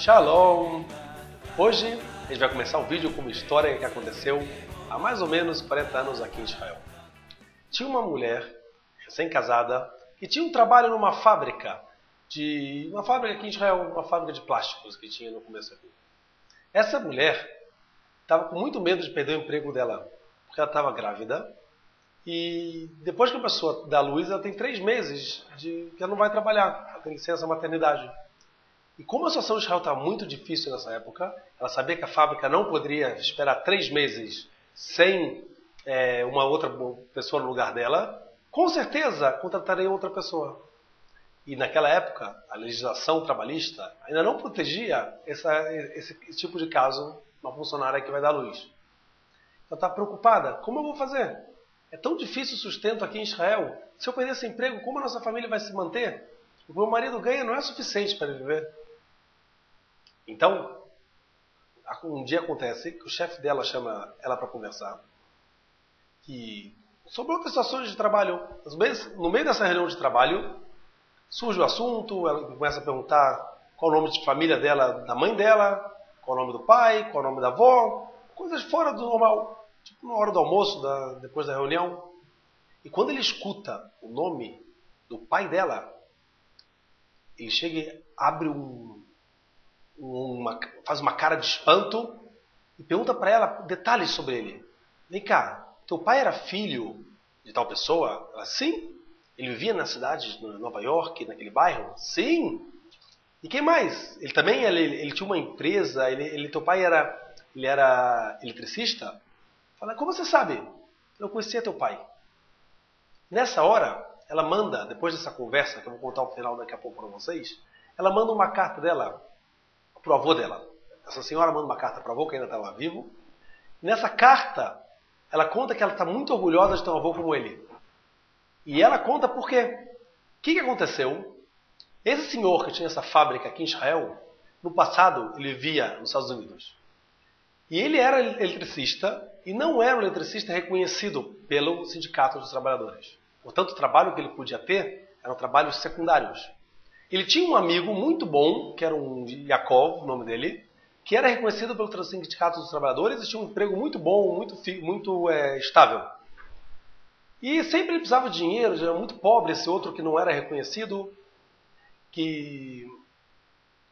Shalom! Hoje a gente vai começar o vídeo com uma história que aconteceu há mais ou menos 40 anos aqui em Israel. Tinha uma mulher recém-casada que tinha um trabalho numa fábrica aqui em Israel, uma fábrica de plásticos que tinha no começo aqui. Essa mulher estava com muito medo de perder o emprego dela, porque ela estava grávida e depois que a pessoa dá luz, ela tem 3 meses que ela não vai trabalhar, ela tem licença maternidade. E como a situação de Israel estava muito difícil nessa época, ela sabia que a fábrica não poderia esperar 3 meses sem uma outra pessoa no lugar dela, com certeza contrataria outra pessoa. E naquela época, a legislação trabalhista ainda não protegia esse tipo de caso, uma funcionária que vai dar luz. Ela está preocupada, como eu vou fazer? É tão difícil o sustento aqui em Israel. Se eu perder esse emprego, como a nossa família vai se manter? O que meu marido ganha não é suficiente para viver. Então, um dia acontece que o chefe dela chama ela para conversar sobre outras situações de trabalho. No meio dessa reunião de trabalho, surge o assunto, ela começa a perguntar qual o nome de família dela, da mãe dela, qual o nome do pai, qual o nome da avó, coisas fora do normal, tipo na hora do almoço, depois da reunião. E quando ele escuta o nome do pai dela, ele chega e abre faz uma cara de espanto e pergunta para ela detalhes sobre ele. Vem cá, teu pai era filho de tal pessoa? Ela, sim. Ele vivia na cidade de Nova York, naquele bairro? Sim. E quem mais? Ele também ele tinha uma empresa, teu pai era eletricista? Fala, como você sabe? Eu conhecia teu pai. Nessa hora, ela manda, depois dessa conversa, que eu vou contar o final daqui a pouco para vocês, ela manda uma carta dela para o avô dela. Essa senhora manda uma carta para o avô, que ainda estava vivo. E nessa carta, ela conta que ela está muito orgulhosa de ter um avô como ele. E ela conta por quê. O que aconteceu? Esse senhor que tinha essa fábrica aqui em Israel, no passado ele vivia nos Estados Unidos. E ele era eletricista e não era um eletricista reconhecido pelo Sindicato dos Trabalhadores. Portanto, o trabalho que ele podia ter eram trabalhos secundários. Ele tinha um amigo muito bom, que era um Yaakov, o nome dele, que era reconhecido pelo Sindicato dos Trabalhadores e tinha um emprego muito bom, muito estável. E sempre ele precisava de dinheiro, já era muito pobre esse outro que não era reconhecido, que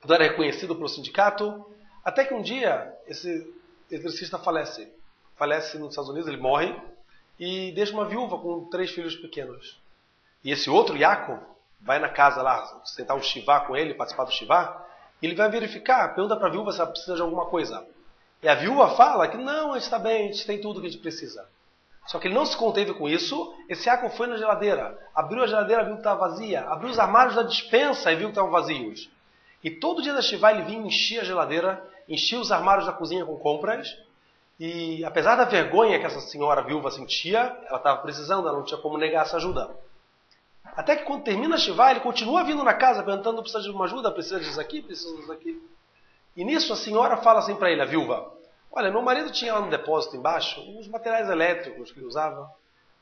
não era reconhecido pelo sindicato, até que um dia esse eletricista falece. Falece nos Estados Unidos, ele morre e deixa uma viúva com 3 filhos pequenos. E esse outro, Yaakov, vai na casa lá, sentar um shivá com ele, participar do shivá, e ele vai verificar, pergunta para a viúva se ela precisa de alguma coisa. E a viúva fala que não, a gente está bem, a gente tem tudo que a gente precisa. Só que ele não se conteve com isso, esse Yaakov foi na geladeira, abriu a geladeira, viu que estava vazia, abriu os armários da despensa e viu que estavam vazios. E todo dia da shivá ele vinha, enchia a geladeira, enchia os armários da cozinha com compras, e apesar da vergonha que essa senhora viúva sentia, ela estava precisando, ela não tinha como negar essa ajuda. Até que quando termina a shivá, ele continua vindo na casa perguntando, precisa de uma ajuda, precisa disso aqui, precisa disso aqui. E nisso a senhora fala assim para ele, a viúva, olha, meu marido tinha lá no depósito embaixo uns materiais elétricos que ele usava.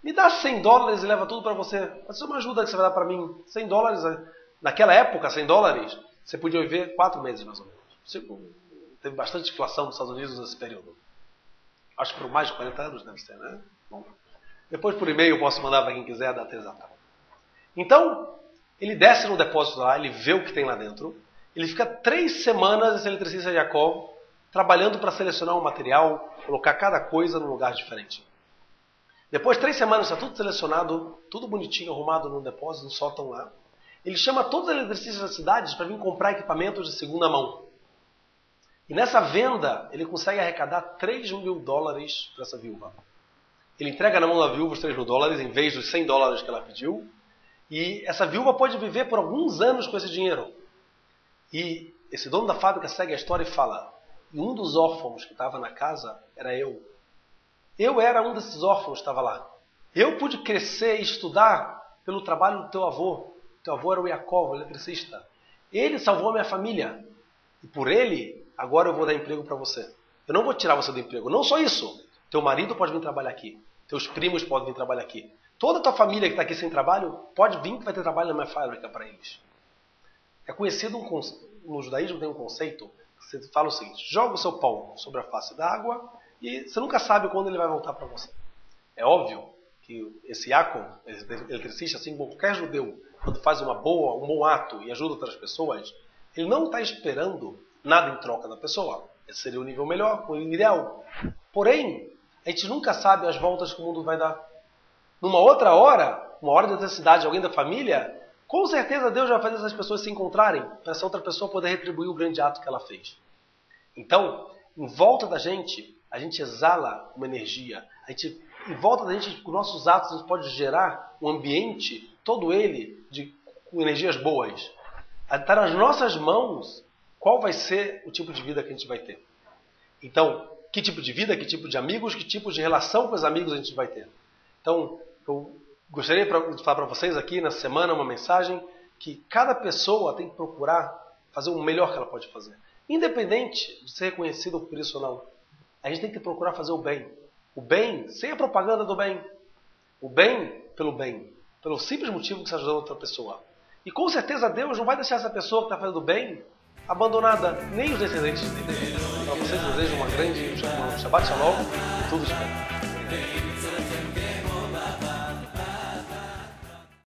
Me dá $100 e leva tudo para você. Mas isso é uma ajuda que você vai dar para mim. $100, naquela época, $100, você podia viver 4 meses mais ou menos. Teve bastante inflação nos Estados Unidos nesse período. Acho que por mais de 40 anos deve ser, né? Bom, depois por e-mail eu posso mandar para quem quiser a data exata. Então, ele desce no depósito lá, ele vê o que tem lá dentro. Ele fica 3 semanas, esse eletricista Yaakov, trabalhando para selecionar um material, colocar cada coisa num lugar diferente. Depois de 3 semanas, está tudo selecionado, tudo bonitinho, arrumado no depósito, no sótão lá. Ele chama todos os eletricistas das cidades para vir comprar equipamentos de segunda mão. E nessa venda, ele consegue arrecadar $3 mil para essa viúva. Ele entrega na mão da viúva os $3 mil em vez dos $100 que ela pediu. E essa viúva pode viver por alguns anos com esse dinheiro. E esse dono da fábrica segue a história e fala, e um dos órfãos que estava na casa era eu. Eu era um desses órfãos que estava lá. Eu pude crescer e estudar pelo trabalho do teu avô. Teu avô era o Yaakov, o eletricista. Ele salvou a minha família. E por ele, agora eu vou dar emprego para você. Eu não vou tirar você do emprego. Não só isso. Teu marido pode vir trabalhar aqui. Teus primos podem vir trabalhar aqui. Toda a tua família que está aqui sem trabalho, pode vir que vai ter trabalho na minha fábrica para eles. É conhecido no judaísmo tem um conceito que você fala o seguinte: joga o seu pão sobre a face da água e você nunca sabe quando ele vai voltar para você. É óbvio que esse Yaakov, eletricista, assim como qualquer judeu, quando faz um bom ato e ajuda outras pessoas, ele não está esperando nada em troca da pessoa. Esse seria o nível melhor, o ideal. Porém, a gente nunca sabe as voltas que o mundo vai dar. Numa outra hora, uma hora de necessidade, alguém da família, com certeza Deus vai fazer essas pessoas se encontrarem, para essa outra pessoa poder retribuir o grande ato que ela fez. Então, em volta da gente, a gente exala uma energia. Em volta da gente, com nossos atos, a gente pode gerar um ambiente, todo ele, com energias boas. Está nas nossas mãos qual vai ser o tipo de vida que a gente vai ter. Então, que tipo de vida, que tipo de amigos, que tipo de relação com os amigos a gente vai ter. Então, eu gostaria de falar para vocês aqui na semana uma mensagem que cada pessoa tem que procurar fazer o melhor que ela pode fazer. Independente de ser reconhecido por isso ou não. A gente tem que procurar fazer o bem. O bem sem a propaganda do bem. O bem, pelo simples motivo que você ajudou outra pessoa. E com certeza Deus não vai deixar essa pessoa que está fazendo bem abandonada, nem os descendentes dele. Para vocês, eu desejo um Shabbat Shalom e tudo de bem.